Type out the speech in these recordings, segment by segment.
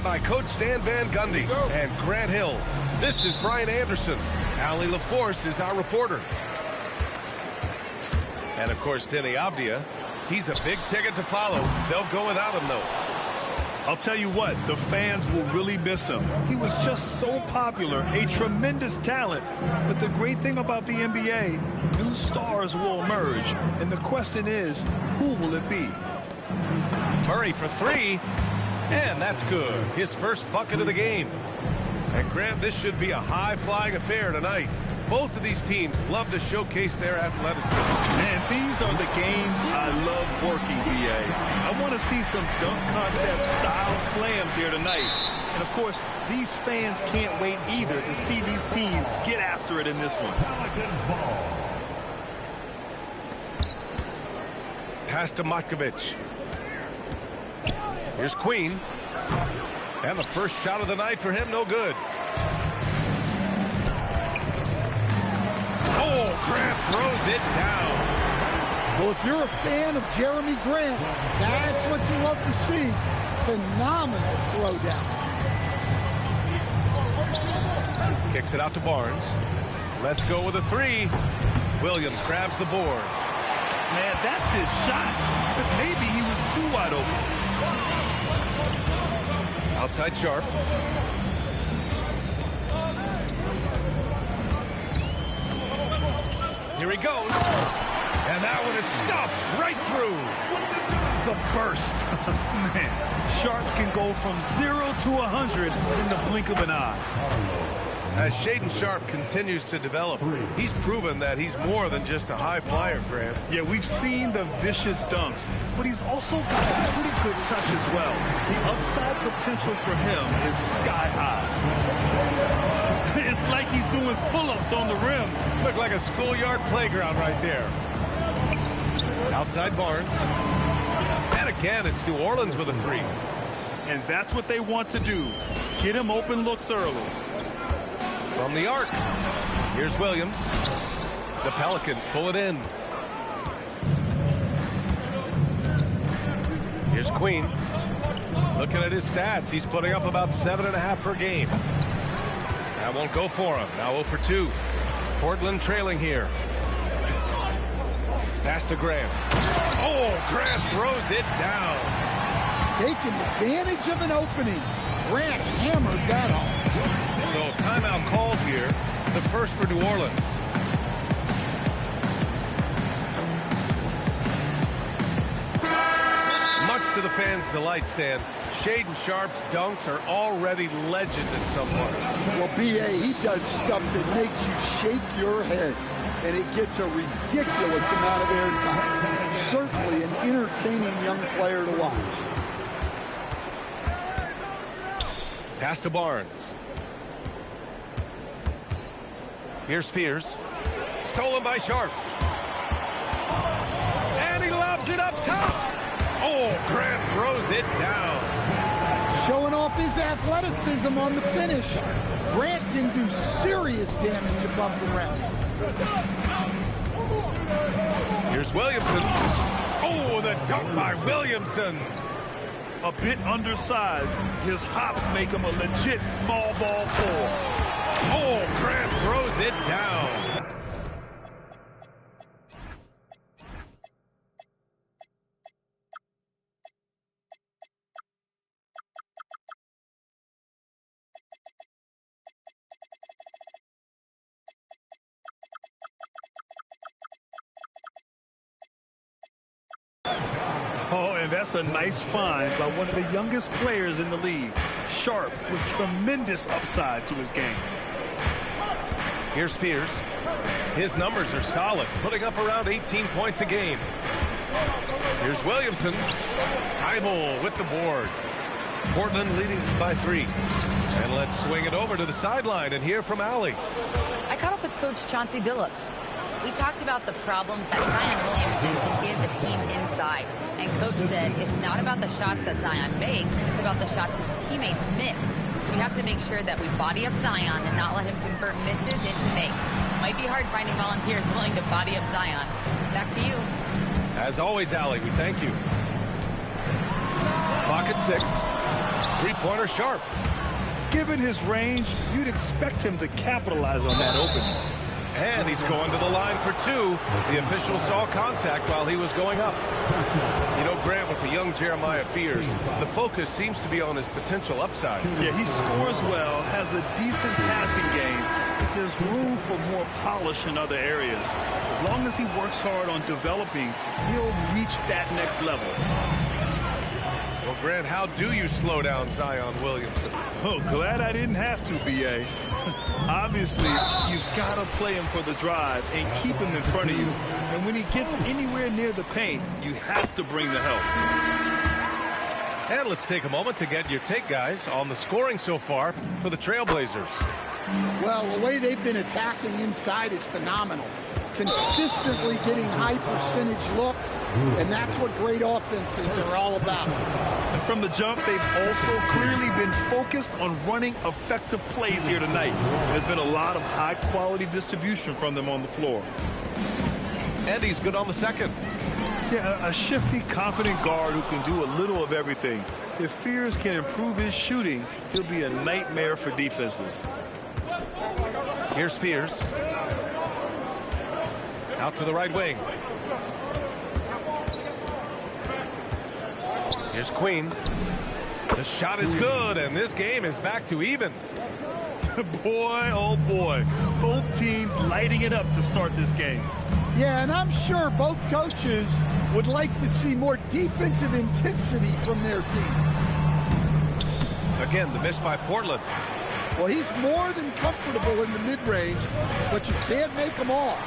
joined by Coach Stan Van Gundy and Grant Hill. This is Brian Anderson. Allie LaForce is our reporter. And, of course, Denny Abdia. He's a big ticket to follow. They'll go without him, though. I'll tell you what, the fans will really miss him. He was just so popular, a tremendous talent. But the great thing about the NBA, new stars will emerge. And the question is, who will it be? Murray for three. And that's good. His first bucket of the game. And, Grant, this should be a high-flying affair tonight. Both of these teams love to showcase their athleticism. Man, these are the games I love working, B.A. I want to see some dunk contest-style slams here tonight. And, of course, these fans can't wait either to see these teams get after it in this one. Pass to Matkovic. Here's Queen. And the first shot of the night for him, no good. Oh, Grant throws it down. Well, if you're a fan of Jeremy Grant, that's what you love to see. Phenomenal throwdown. Kicks it out to Barnes. Let's go with a three. Williams grabs the board. Man, that's his shot. But maybe he was too wide open. Outside Sharp. Here he goes. And that one is stuffed right through. The burst. Man, Sharp can go from 0 to 100 in the blink of an eye. As Shaedon Sharp continues to develop, he's proven that he's more than just a high flyer, Grant. Yeah, we've seen the vicious dunks, but he's also got a pretty good touch as well. The upside potential for him is sky high. It's like he's doing pull-ups on the rim. Look like a schoolyard playground right there. Outside Barnes. And again, it's New Orleans with a three. And that's what they want to do. Get him open looks early. From the arc. Here's Williams. The Pelicans pull it in. Here's Queen. Looking at his stats, he's putting up about 7.5 per game. That won't go for him. Now 0 for 2. Portland trailing here. Pass to Grant. Oh, Grant throws it down. Taking advantage of an opening. Grant hammered that home. So timeout called here. The first for New Orleans. Much to the fans' delight, Stan. Shaedon Sharp's dunks are already legend in some parts. Well, B.A., he does stuff that makes you shake your head, and it gets a ridiculous amount of airtime. Certainly an entertaining young player to watch. Pass to Barnes. Here's Fears. Stolen by Sharp. And he lobs it up top. Oh, Grant throws it down. Showing off his athleticism on the finish. Grant can do serious damage above the rim. Here's Williamson. Oh, the dunk by Williamson. A bit undersized. His hops make him a legit small ball forward. Oh, Grant throws it down. Oh, and that's a nice find by one of the youngest players in the league. Sharp with tremendous upside to his game. Here's Fears. His numbers are solid, putting up around 18 points a game. Here's Williamson. Thibault with the board. Portland leading by 3. And let's swing it over to the sideline and hear from Allie. I caught up with Coach Chauncey Billups. We talked about the problems that Zion Williamson can give a team inside. And Coach said it's not about the shots that Zion makes, it's about the shots his teammates miss. We have to make sure that we body up Zion and not let him convert misses into makes. Might be hard finding volunteers willing to body up Zion. Back to you. As always, Allie, we thank you. Clock at 6. Three-pointer sharp. Given his range, you'd expect him to capitalize on that opening. And he's going to the line for two. The official saw contact while he was going up. You know, Grant, with the young Jeremiah Fears, the focus seems to be on his potential upside. Yeah, he scores well, has a decent passing game, but there's room for more polish in other areas. As long as he works hard on developing, he'll reach that next level. Well, Grant, how do you slow down Zion Williamson? Oh, glad I didn't have to, B.A. Obviously, you've got to play him for the drive and keep him in front of you. And when he gets anywhere near the paint, you have to bring the help. And let's take a moment to get your take, guys, on the scoring so far for the Trailblazers. Well, the way they've been attacking inside is phenomenal. Consistently getting high percentage looks, and that's what great offenses are all about. And from the jump, they've also clearly been focused on running effective plays here tonight. There's been a lot of high-quality distribution from them on the floor. And he's good on the second. Yeah, a shifty, confident guard who can do a little of everything. If Fears can improve his shooting, he'll be a nightmare for defenses. Here's Fears. Out to the right wing. Here's Queen. The shot is good, and this game is back to even. Boy, oh boy. Both teams lighting it up to start this game. Yeah, and I'm sure both coaches would like to see more defensive intensity from their teams. Again, the miss by Portland. Well, he's more than comfortable in the mid-range, but you can't make them all.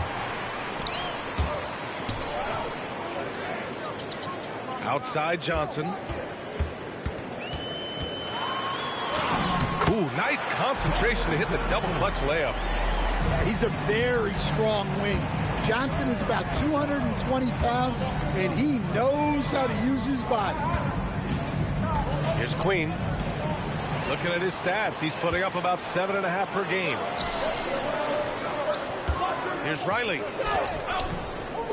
Outside Johnson. Ooh, nice concentration to hit the double clutch layup. He's a very strong wing. Johnson is about 220 pounds, and he knows how to use his body. Here's Queen. Looking at his stats, he's putting up about 7.5 per game. Here's Riley.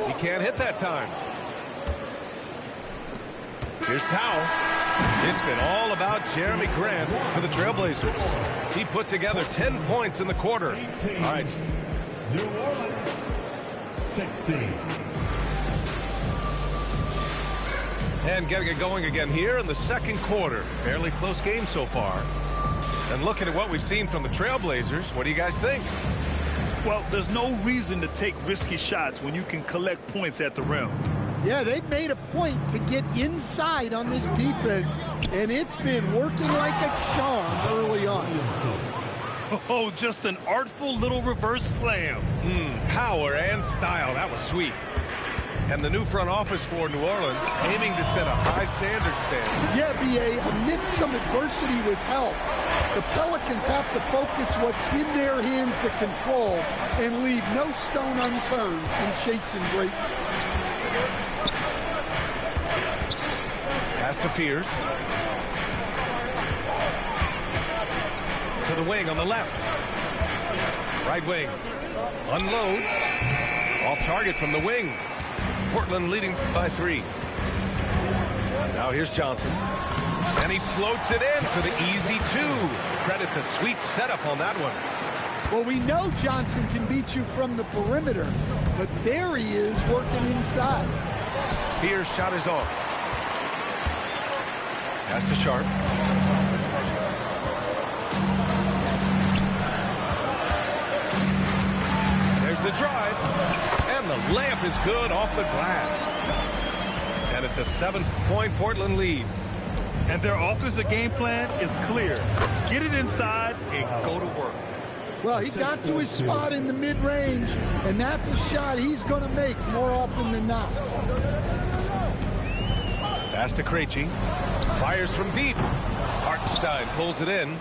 He can't hit that time. Here's Powell. It's been all about Jeremy Grant for the Trailblazers. He put together 10 points in the quarter. All right. New Orleans, 16. And getting it going again here in the second quarter. Fairly close game so far. And looking at what we've seen from the Trailblazers, what do you guys think? Well, there's no reason to take risky shots when you can collect points at the rim. Yeah, they've made a point to get inside on this defense, and it's been working like a charm early on. Oh, just an artful little reverse slam. Power and style. That was sweet. And the new front office for New Orleans aiming to set a high standard. Yeah, B.A., amidst some adversity with help, the Pelicans have to focus what's in their hands to control and leave no stone unturned in chasing greatness. Pass to Fears. To the wing on the left. Right wing. Unloads. Off target from the wing. Portland leading by 3. Now here's Johnson. And he floats it in for the easy 2. Credit the sweet setup on that one. Well, we know Johnson can beat you from the perimeter, but there he is working inside. Fears shot is off. Pass to Sharp. There's the drive. And the layup is good off the glass. And it's a 7-point Portland lead. And their offensive game plan is clear. Get it inside and go to work. Well, he got to his spot in the mid-range, and that's a shot he's going to make more often than not. Pass to Krejci. Fires from deep. Hartenstein pulls it in.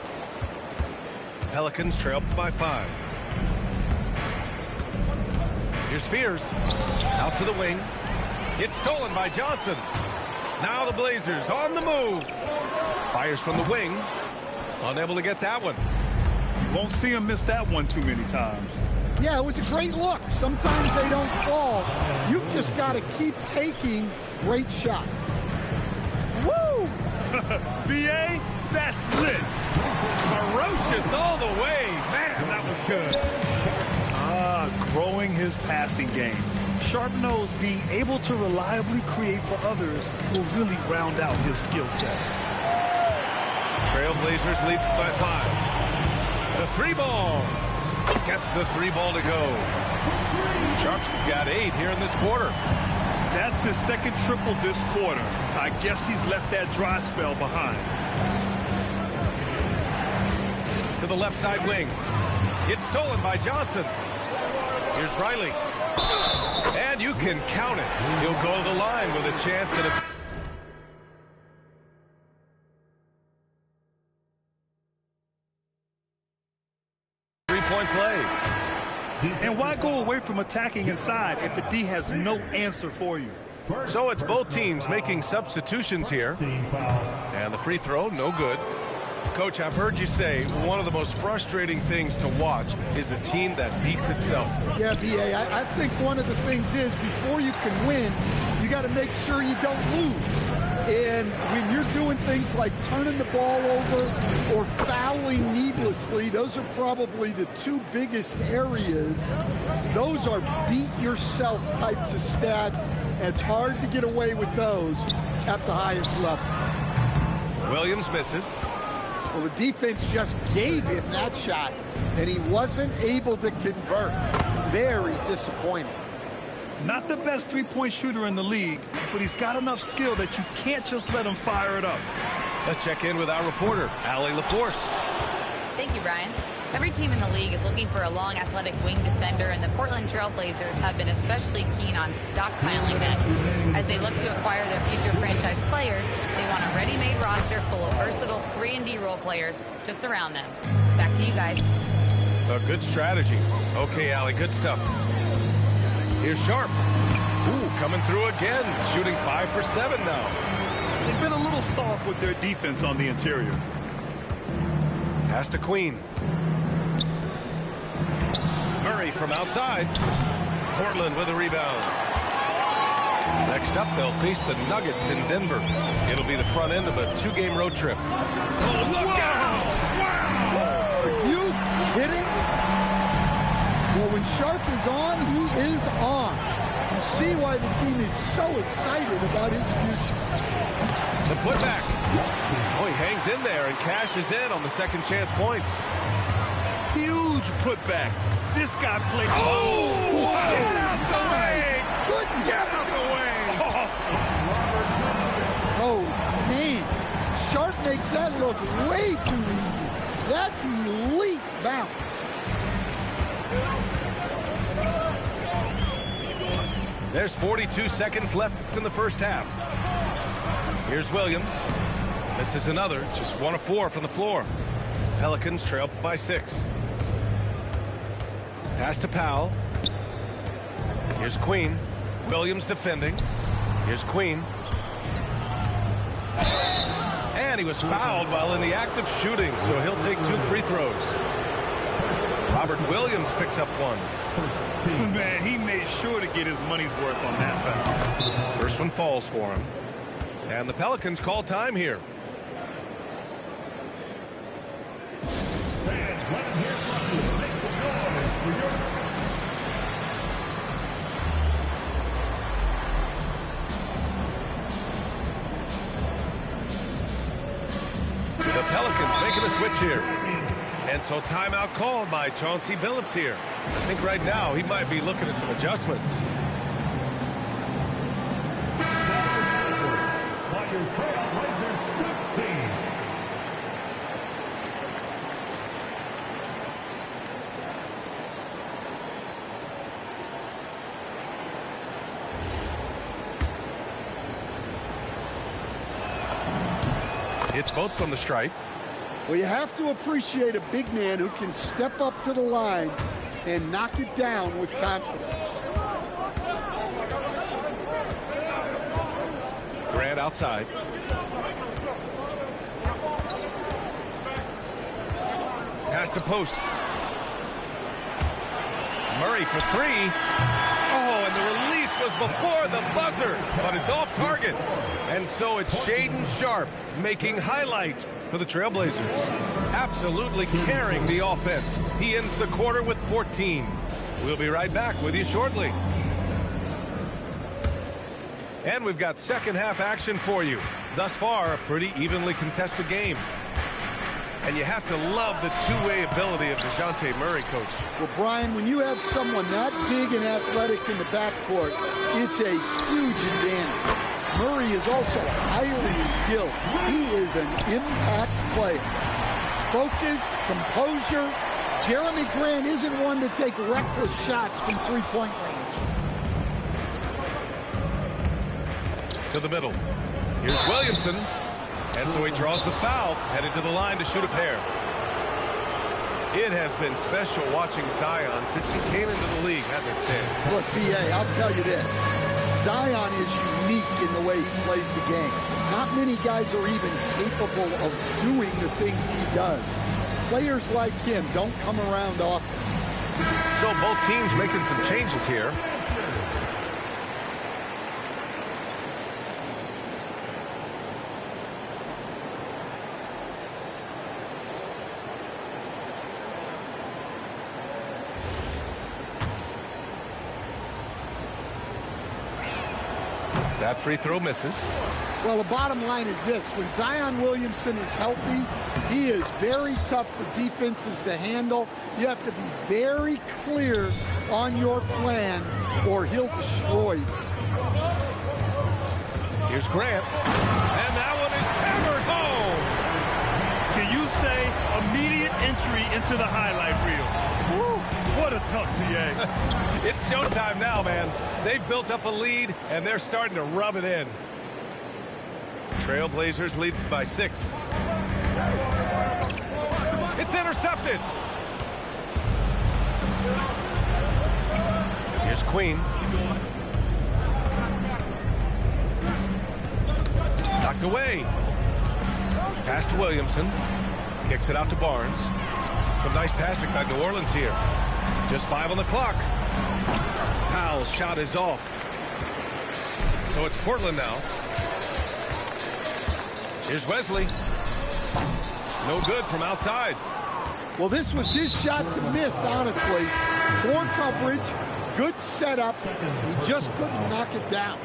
Pelicans trail by 5. Here's Fears. Out to the wing. It's stolen by Johnson. Now the Blazers on the move. Fires from the wing. Unable to get that one. Won't see him miss that one too many times. Yeah, it was a great look. Sometimes they don't fall. You've just got to keep taking great shots. Woo! B.A., That's lit. Ferocious all the way. Man, that was good. Growing his passing game. Sharp knows being able to reliably create for others will really round out his skill set. Trailblazers lead by 5. The 3-ball. Gets the 3-ball to go. Sharp's got 8 here in this quarter. That's his second triple this quarter. I guess he's left that dry spell behind. To the left side wing. It's stolen by Johnson. Here's Riley. And you can count it. He'll go to the line with a chance at a... three-point play. And why go away from attacking inside if the D has no answer for you? So it's both teams making substitutions here. And the free throw, no good. Coach, I've heard you say one of the most frustrating things to watch is a team that beats itself. Yeah, B.A., I think one of the things is before you can win, you got to make sure you don't lose. And when you're doing things like turning the ball over or fouling needlessly, those are probably the two biggest areas. Those are beat-yourself types of stats, and it's hard to get away with those at the highest level. Williams misses. Well, the defense just gave him that shot, and he wasn't able to convert. It's very disappointing. Not the best three-point shooter in the league, but he's got enough skill that you can't just let him fire it up. Let's check in with our reporter, Allie LaForce. Thank you, Brian. Every team in the league is looking for a long, athletic wing defender, and the Portland Trailblazers have been especially keen on stockpiling them. As they look to acquire their future franchise players, they want a ready-made roster full of versatile 3-and-D role players to surround them. Back to you guys. A good strategy. Okay, Allie, good stuff. Here's Sharp. Ooh, coming through again, shooting 5 for 7 now. They've been a little soft with their defense on the interior. Pass to Queen. Murray from outside. Portland with a rebound. Next up, they'll face the Nuggets in Denver. It'll be the front end of a 2-game road trip. Oh, look out! Wow! Are you kidding? Well, when Sharp is on, he is on. You see why the team is so excited about his future. The putback. Oh, he hangs in there and cashes in on the second chance points. Huge putback. This guy plays. Oh! Wow. Get out the way! Goodness! Get out the way! Oh, man. Sharp makes that look way too easy. That's elite bounce. There's 42 seconds left in the first half. Here's Williams. This is another, just 1 of 4 from the floor. Pelicans trail by 6. Pass to Powell. Here's Queen. Williams defending. Here's Queen. And he was fouled while in the act of shooting, so he'll take 2 free throws. Robert Williams picks up 1. Man, he made sure to get his money's worth on that foul. First one falls for him. And the Pelicans call time here. The Pelicans making a switch here. And so timeout called by Chauncey Billups here. I think right now he might be looking at some adjustments. It's both from the stripe. Well, you have to appreciate a big man who can step up to the line and knock it down with confidence. Grant outside. Pass to post. Murray for 3. Oh, and the release was before the buzzer, but it's off target. And so it's Shaedon Sharpe making highlights for the Trailblazers. Absolutely carrying the offense. He ends the quarter with 14. We'll be right back with you shortly. And we've got second half action for you. Thus far, a pretty evenly contested game. And you have to love the two-way ability of DeJounte Murray, Coach. Well, Brian, when you have someone that big and athletic in the backcourt, it's a huge advantage. Murray is also highly skilled. He is an impact player. Focus, composure. Jeremy Grant isn't one to take reckless shots from three-point range. To the middle. Here's Williamson. And so he draws the foul, headed to the line to shoot a pair. It has been special watching Zion since he came into the league, hasn't it, Sam? Look, B.A., I'll tell you this. Zion is unique in the way he plays the game. Not many guys are even capable of doing the things he does. Players like him don't come around often. So both teams making some changes here. That free throw misses. Well, the bottom line is this. When Zion Williamson is healthy, he is very tough for defenses to handle. You have to be very clear on your plan or he'll destroy you. Here's Grant. And that one is hammered home. Can you say immediate entry into the highlight reel? Woo, what a tough PA. It's showtime now, man. They've built up a lead, and they're starting to rub it in. Trailblazers lead by 6. It's intercepted. Here's Queen. Knocked away. Pass to Williamson. Kicks it out to Barnes. Some nice passing by New Orleans here. Just 5 on the clock. Powell's shot is off. So it's Portland now. Here's Wesley. No good from outside. Well, this was his shot to miss, honestly. Poor coverage, good setup. He just couldn't knock it down.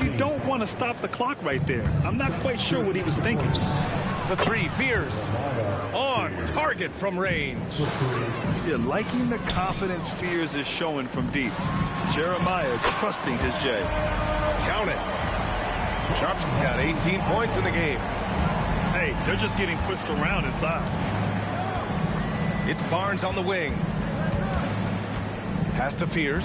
You don't want to stop the clock right there. I'm not quite sure what he was thinking. The three, Fears. On target from range. You're liking the confidence Fears is showing from deep. Jeremiah trusting his J. Count it. Sharpe's got 18 points in the game. Hey, they're just getting pushed around inside. It's Barnes on the wing. Pass to Fears.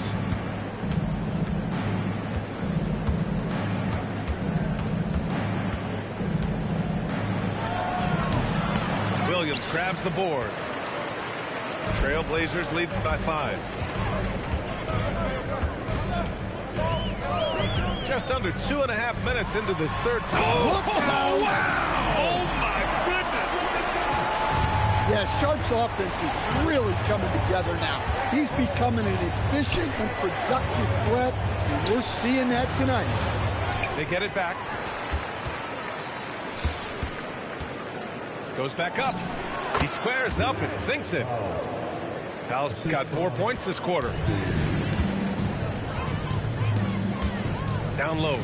Williams grabs the board. Trailblazers lead by 5. Just under 2.5 minutes into this third quarter. Oh, wow! Oh, my goodness! Yeah, Sharpe's offense is really coming together now. He's becoming an efficient and productive threat, and we're seeing that tonight. They get it back. Goes back up. He squares up and sinks it. Powell's got 4 points this quarter. Down low.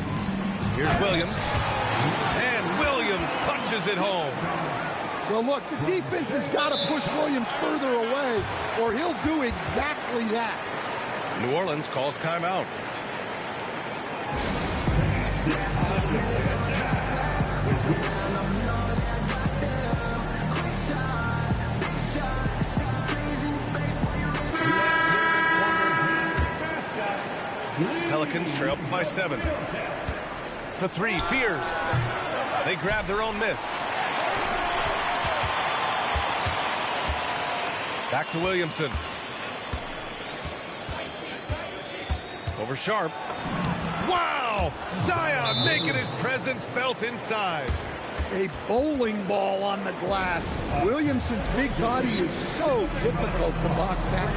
Here's Williams. And Williams punches it home. Well, look, the defense has got to push Williams further away, or he'll do exactly that. New Orleans calls timeout. Pelicans trail by 7. For 3, Fears. They grab their own miss. Back to Williamson. Over Sharpe. Wow! Zion making his presence felt inside. A bowling ball on the glass. Williamson's big body is so difficult to box out.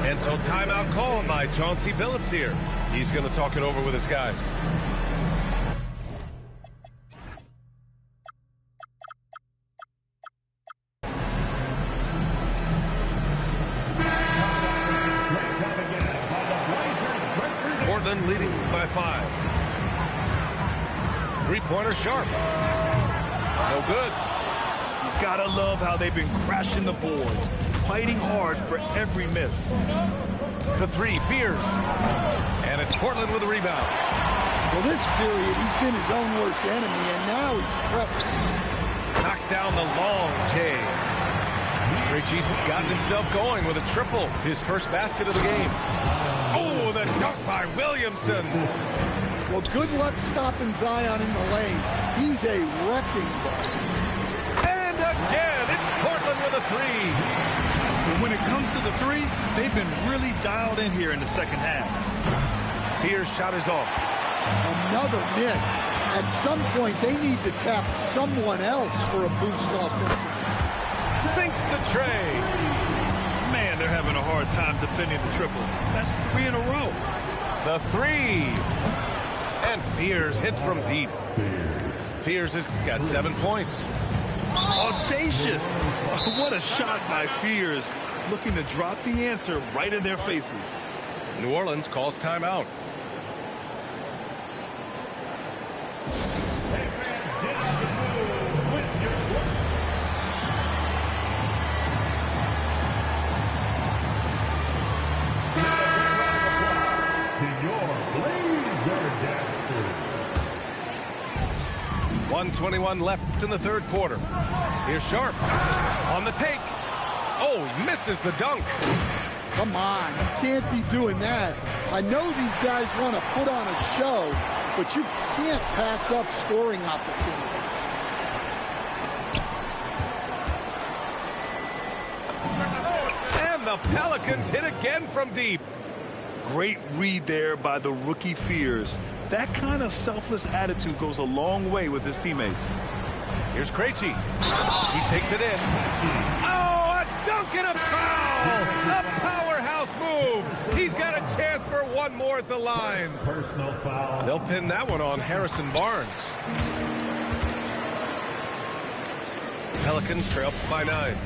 And so timeout called by Chauncey Billups here. He's going to talk it over with his guys. Portland leading by 5. Three-pointer Sharp. No good. You gotta love how they've been crashing the boards, fighting hard for every miss. For 3, Fears. And it's Portland with a rebound. Well, this period, he's been his own worst enemy, and now he's pressing. Knocks down the long J. Krejci's gotten himself going with a triple, his first basket of the game. Oh, the dunk by Williamson. Well, good luck stopping Zion in the lane. He's a wrecking ball. And again, it's Portland with a 3. And when it comes to the 3, they've been really dialed in here in the second half. Fears shot is off. Another miss. At some point, they need to tap someone else for a boost offensively. Sinks the tray. Man, they're having a hard time defending the triple. That's 3 in a row. The 3. And Fears hits from deep. Fears has got 7 points. Audacious. What a shot by Fears. Looking to drop the answer right in their faces. New Orleans calls timeout. Your Blazer Dancers. 1:21 left in the third quarter. Here's Sharp on the take. Oh, misses the dunk. Come on, you can't be doing that. I know these guys want to put on a show, but you can't pass up scoring opportunities. And the Pelicans hit again from deep. Great read there by the rookie Fears. That kind of selfless attitude goes a long way with his teammates. Here's Krejci. He takes it in. Oh, a dunk and a foul! A powerhouse move. He's got a chance for one more at the line. Personal foul. They'll pin that one on Harrison Barnes. Pelicans trail by 9.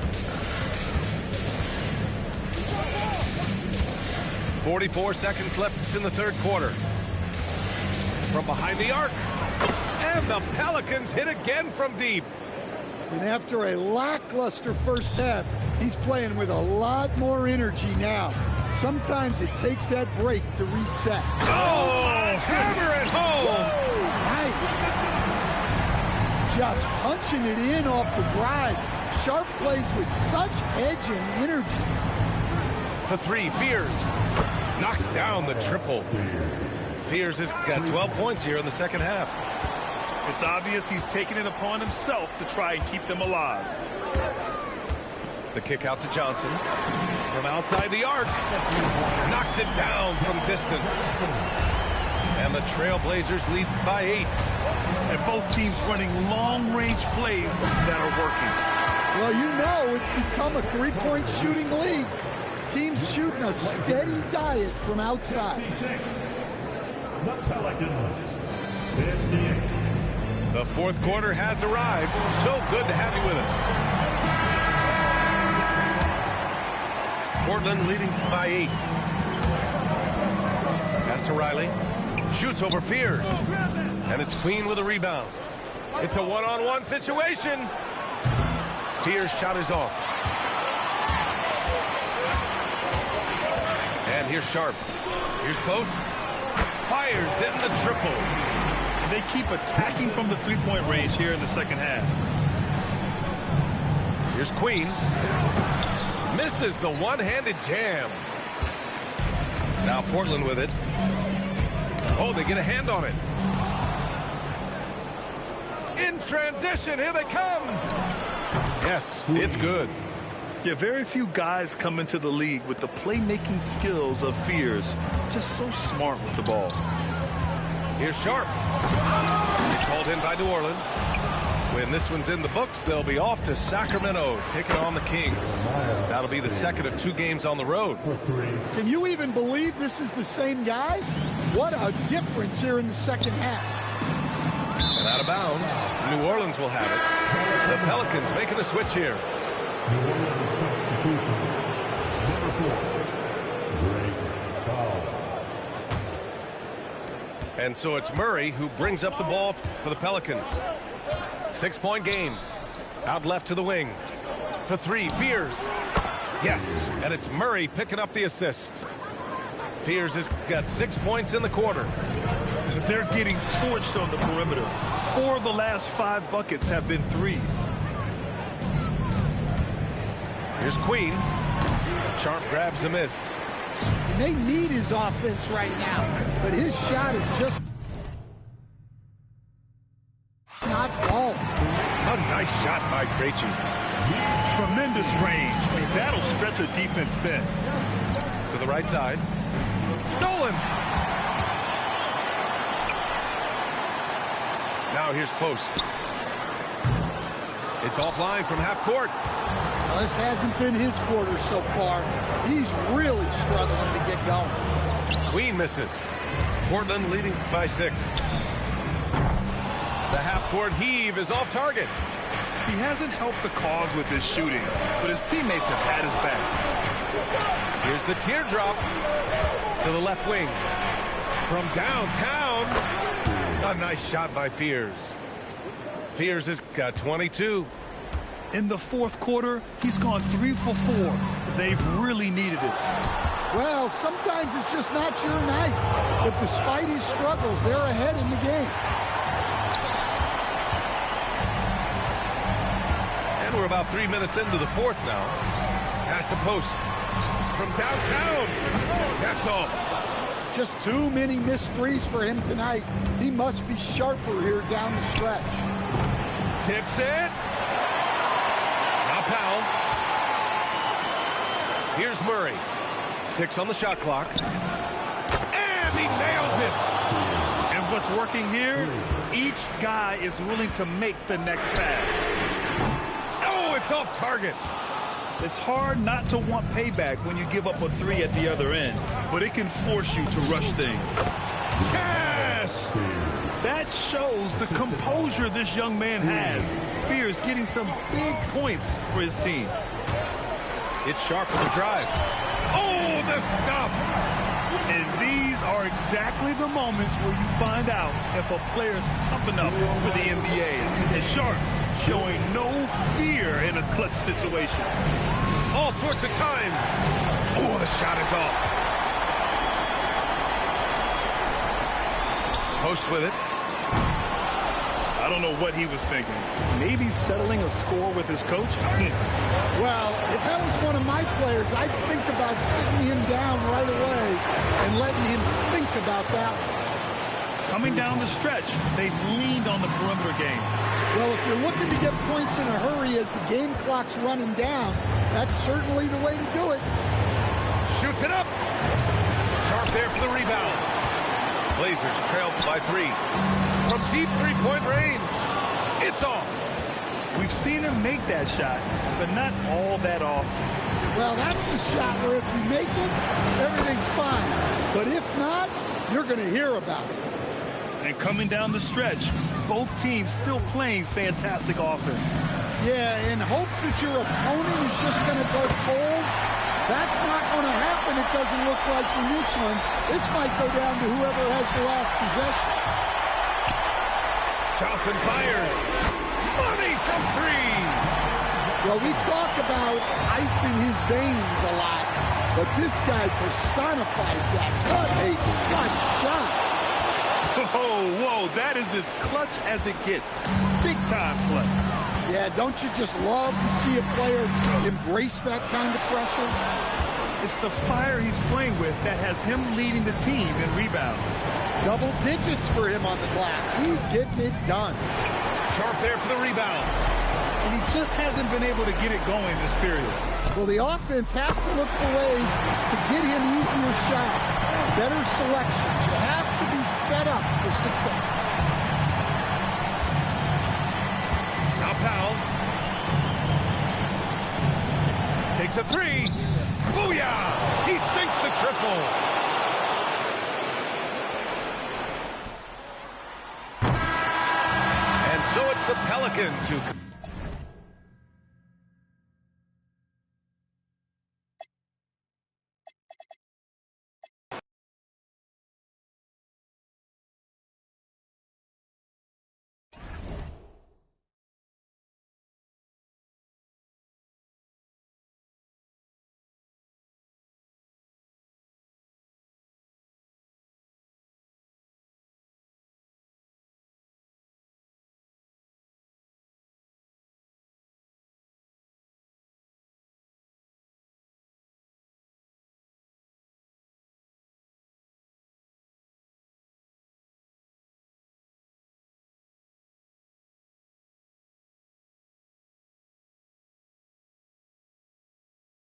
44 seconds left in the third quarter. From behind the arc. And the Pelicans hit again from deep. And after a lackluster first half, he's playing with a lot more energy now. Sometimes it takes that break to reset. Oh, hammer it home. Nice. Just punching it in off the drive. Sharp plays with such edge and energy. For 3, Fears. Knocks down the triple. Fears has got 12 points here in the second half. It's obvious he's taking it upon himself to try and keep them alive. The kick out to Johnson. From outside the arc. Knocks it down from distance. And the Trailblazers lead by 8. And both teams running long-range plays that are working. Well, you know it's become a three-point shooting league. Teams shooting a steady diet from outside. The Pelicans. 58. The fourth quarter has arrived. So good to have you with us. Portland leading by 8. Pass to Riley. Shoots over Fears. And it's Queen with a rebound. It's a one-on-one situation. Fears' shot is off. And here's Sharp. Here's Post. Fires in the triple. And they keep attacking from the three-point range here in the second half. Here's Queen. Misses the one-handed jam. Now Portland with it. Oh, they get a hand on it. In transition, here they come. Yes, it's good. Yeah, very few guys come into the league with the playmaking skills of Fears. Just so smart with the ball. Here's Sharp. It's hauled in by New Orleans. When this one's in the books, they'll be off to Sacramento, taking on the Kings. That'll be the second of 2 games on the road. Can you even believe this is the same guy? What a difference here in the second half. And out of bounds, New Orleans will have it. The Pelicans making a switch here. New Orleans substitution. Number 4. Great foul. And so it's Murray who brings up the ball for the Pelicans. 6-point game. Out left to the wing. For 3, Fears. Yes, and it's Murray picking up the assist. Fears has got 6 points in the quarter. They're getting torched on the perimeter. 4 of the last 5 buckets have been threes. Here's Queen. Sharp grabs the miss. And they need his offense right now, but his shot is just not falling. A nice shot by Krejci. Tremendous range. I mean, that'll stretch a defense thin. To the right side. Stolen. Now here's Post. It's offline from half court. Well, this hasn't been his quarter so far. He's really struggling to get going. Queen misses. Portland leading by 6. The half-court heave is off target. He hasn't helped the cause with his shooting, but his teammates have had his back. Here's the teardrop to the left wing. From downtown, a nice shot by Fears. Fears has got 22. In the fourth quarter, he's gone 3 for 4. They've really needed it. Well, sometimes it's just not your night. But despite his struggles, they're ahead in the game. And we're about 3 minutes into the fourth now. Pass to Post. From downtown. That's off. Just too many missed threes for him tonight. He must be sharper here down the stretch. Tips it. Now Powell. Here's Murray. 6 on the shot clock. And he nails it. And what's working here? Each guy is willing to make the next pass. Oh, it's off target. It's hard not to want payback when you give up a 3 at the other end, but it can force you to rush things. Cash! That shows the composure this young man has. Fears getting some big points for his team. It's Sharp for the drive. Oh, the stuff! And these are exactly the moments where you find out if a player's tough enough for the NBA. And Sharp showing no fear in a clutch situation. All sorts of time. Oh, the shot is off. Post with it. I don't know what he was thinking. Maybe settling a score with his coach? Well, if that was one of my players, I'd think about sitting him down right away and letting him think about that. Coming down the stretch, they've leaned on the perimeter game. Well, if you're looking to get points in a hurry as the game clock's running down, that's certainly the way to do it. Shoots it up. Sharp there for the rebound. Blazers trail by 3. From deep three-point range. It's off. We've seen him make that shot, but not all that often. Well, that's the shot where if you make it, everything's fine. But if not, you're going to hear about it. And coming down the stretch, both teams still playing fantastic offense. Yeah, in hopes that your opponent is just going to go cold, that's not going to happen, it doesn't look like in this one. This might go down to whoever has the last possession. Johnson fires. Money from 3. Well, we talk about ice in his veins a lot, but this guy personifies that. What a clutch shot. Whoa, that is as clutch as it gets. Big time clutch. Yeah, don't you just love to see a player embrace that kind of pressure? It's the fire he's playing with that has him leading the team in rebounds. Double digits for him on the glass. He's getting it done. Sharp there for the rebound. And he just hasn't been able to get it going this period. Well, the offense has to look for ways to get him easier shots, better selection. You have to be set up for success. a three. Booyah! He sinks the triple. And so it's the Pelicans who...